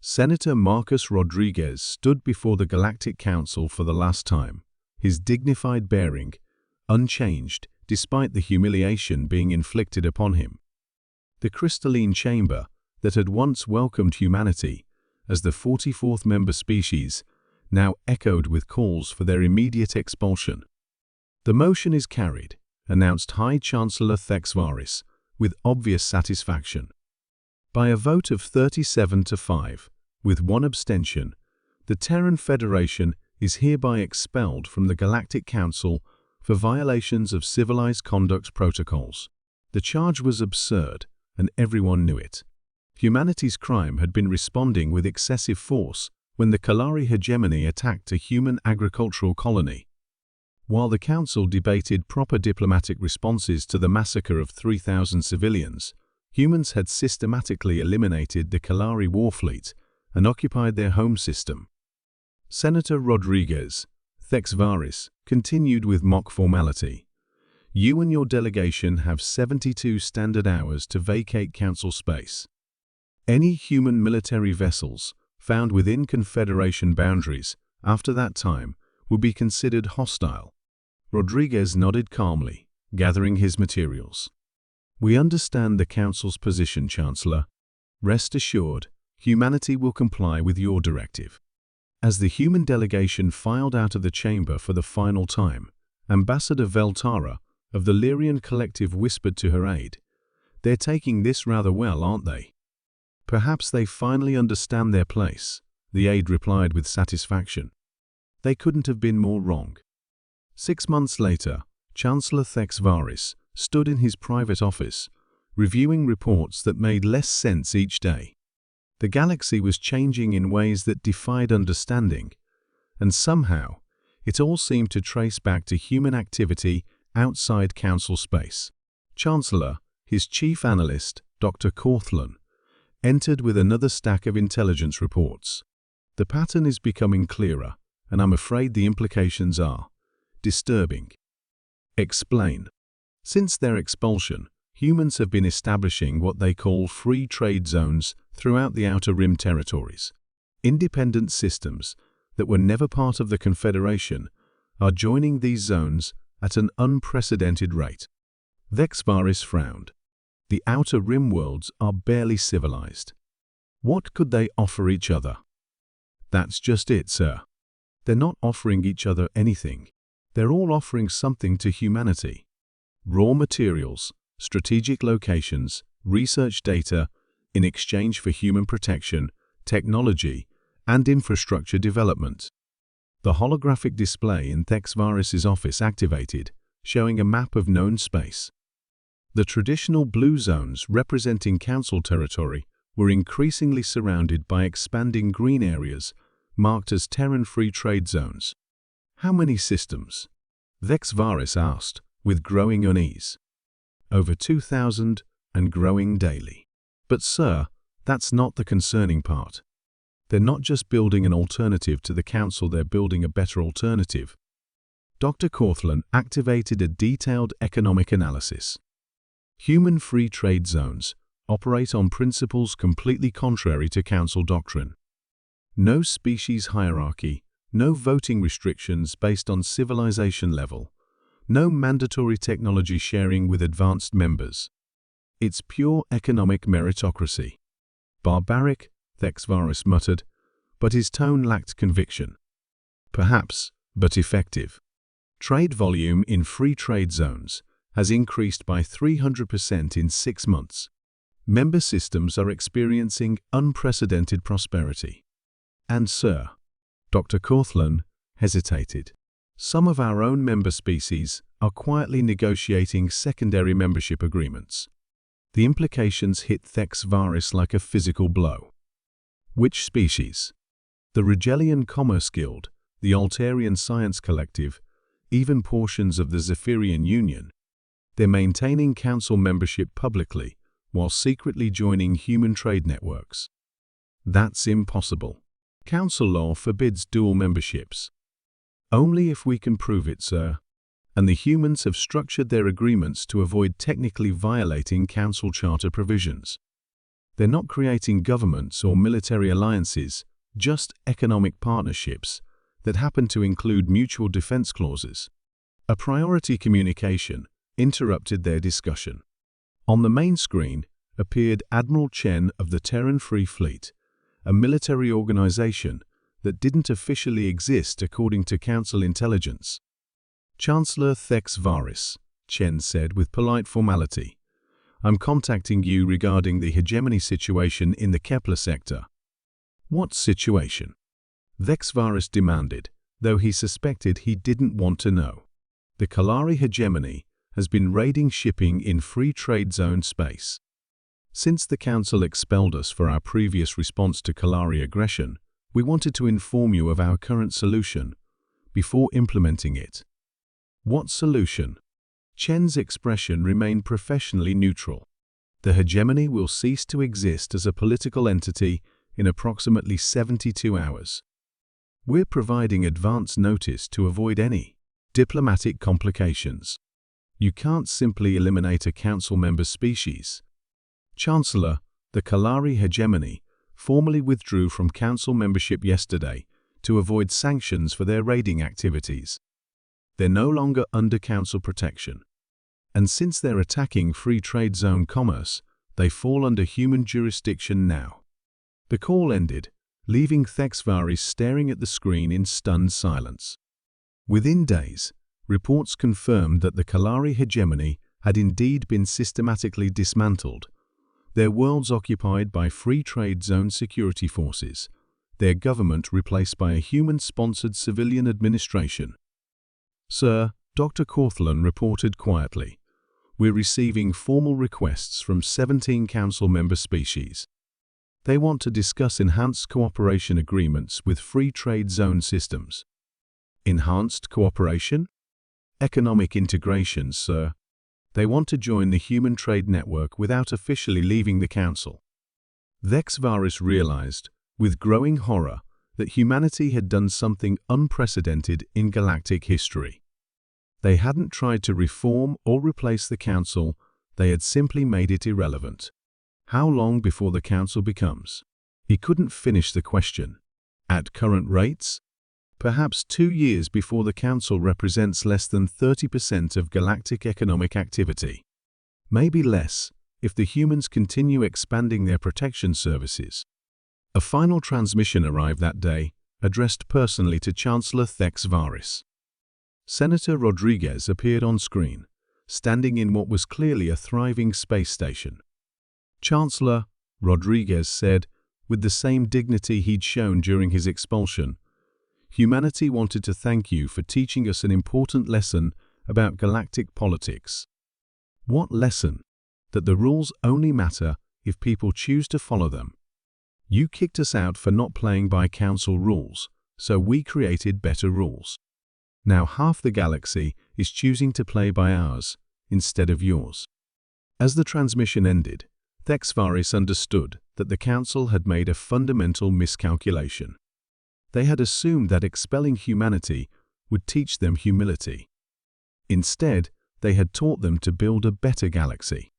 Senator Marcus Rodriguez stood before the Galactic Council for the last time, his dignified bearing unchanged despite the humiliation being inflicted upon him. The crystalline chamber that had once welcomed humanity as the 44th member species now echoed with calls for their immediate expulsion. "The motion is carried," announced High Chancellor Thexvaris with obvious satisfaction. By a vote of 37 to 5, with one abstention, the Terran Federation is hereby expelled from the Galactic Council for violations of civilized conduct protocols. The charge was absurd, and everyone knew it. Humanity's crime had been responding with excessive force when the Kalari hegemony attacked a human agricultural colony. While the Council debated proper diplomatic responses to the massacre of 3,000 civilians, humans had systematically eliminated the Kalari war fleet and occupied their home system. Senator Rodriguez, Thexvaris, continued with mock formality. "You and your delegation have 72 standard hours to vacate Council space. Any human military vessels found within Confederation boundaries after that time will be considered hostile." Rodriguez nodded calmly, gathering his materials. "We understand the Council's position, Chancellor. Rest assured, humanity will comply with your directive." As the human delegation filed out of the chamber for the final time, Ambassador Veltara of the Lyrian Collective whispered to her aide, "They're taking this rather well, aren't they?" "Perhaps they finally understand their place," the aide replied with satisfaction. They couldn't have been more wrong. 6 months later, Chancellor Thexvaris stood in his private office, reviewing reports that made less sense each day. The galaxy was changing in ways that defied understanding, and somehow, it all seemed to trace back to human activity outside Council space. Chancellor, his chief analyst, Dr. Cortland, entered with another stack of intelligence reports. "The pattern is becoming clearer, and I'm afraid the implications are disturbing." Explain. Since their expulsion, humans have been establishing what they call free trade zones throughout the Outer Rim territories. Independent systems that were never part of the Confederation are joining these zones at an unprecedented rate. Thexvaris frowned. The Outer Rim worlds are barely civilized. What could they offer each other? "That's just it, sir. They're not offering each other anything. They're all offering something to humanity. Raw materials, strategic locations, research data, in exchange for human protection, technology, and infrastructure development." The holographic display in Thexvaris's office activated, showing a map of known space. The traditional blue zones representing Council territory were increasingly surrounded by expanding green areas marked as Terran free trade zones. "How many systems?" Thexvaris asked, with growing unease. "Over 2,000 and growing daily." "But sir, that's not the concerning part. They're not just building an alternative to the Council, they're building a better alternative." Dr. Cortland activated a detailed economic analysis. Human free trade zones operate on principles completely contrary to Council doctrine. No species hierarchy, no voting restrictions based on civilization level, no mandatory technology sharing with advanced members. It's pure economic meritocracy. "Barbaric," Thexvaris muttered, but his tone lacked conviction. "Perhaps, but effective. Trade volume in free trade zones has increased by 300% in 6 months. Member systems are experiencing unprecedented prosperity. And sir," Dr. Cortland hesitated, "some of our own member species are quietly negotiating secondary membership agreements." The implications hit Thexvaris like a physical blow. Which species? The Rigelian Commerce Guild, the Altarian Science Collective, even portions of the Zephyrian Union. They're maintaining Council membership publicly while secretly joining human trade networks. That's impossible. Council law forbids dual memberships. "Only if we can prove it, sir. And the humans have structured their agreements to avoid technically violating Council Charter provisions." They're not creating governments or military alliances, just economic partnerships that happen to include mutual defense clauses. A priority communication interrupted their discussion. On the main screen appeared Admiral Chen of the Terran Free Fleet, a military organization that didn't officially exist according to Council intelligence. "Chancellor Thex Varys," Chen said with polite formality, "I'm contacting you regarding the hegemony situation in the Kepler sector." "What situation?" Thex Varys demanded, though he suspected he didn't want to know. "The Kalari hegemony has been raiding shipping in free trade zone space. Since the Council expelled us for our previous response to Kalari aggression, we wanted to inform you of our current solution before implementing it." "What solution?" Chen's expression remained professionally neutral. "The hegemony will cease to exist as a political entity in approximately 72 hours. We're providing advance notice to avoid any diplomatic complications. You can't simply eliminate a Council member species." "Chancellor, the Kalari hegemony formally withdrew from Council membership yesterday to avoid sanctions for their raiding activities. They're no longer under Council protection. And since they're attacking free trade zone commerce, they fall under human jurisdiction now." The call ended, leaving Thex Varys staring at the screen in stunned silence. Within days, reports confirmed that the Kalari hegemony had indeed been systematically dismantled, their worlds occupied by free trade zone security forces, their government replaced by a human-sponsored civilian administration. "Sir," Dr. Cortland reported quietly, "we're receiving formal requests from 17 Council member species. They want to discuss enhanced cooperation agreements with free trade zone systems." "Enhanced cooperation?" "Economic integration, sir. They want to join the human trade network without officially leaving the Council." Thex Varys realized, with growing horror, that humanity had done something unprecedented in galactic history. They hadn't tried to reform or replace the Council, they had simply made it irrelevant. How long before the Council becomes? He couldn't finish the question. At current rates? Perhaps 2 years before the Council represents less than 30% of galactic economic activity. Maybe less, if the humans continue expanding their protection services. A final transmission arrived that day, addressed personally to Chancellor Thex Varys. Senator Rodriguez appeared on screen, standing in what was clearly a thriving space station. "Chancellor," Rodriguez said, with the same dignity he'd shown during his expulsion, "humanity wanted to thank you for teaching us an important lesson about galactic politics." "What lesson?" "That the rules only matter if people choose to follow them. You kicked us out for not playing by Council rules, so we created better rules. Now half the galaxy is choosing to play by ours instead of yours." As the transmission ended, Thex Varys understood that the Council had made a fundamental miscalculation. They had assumed that expelling humanity would teach them humility. Instead, they had taught them to build a better galaxy.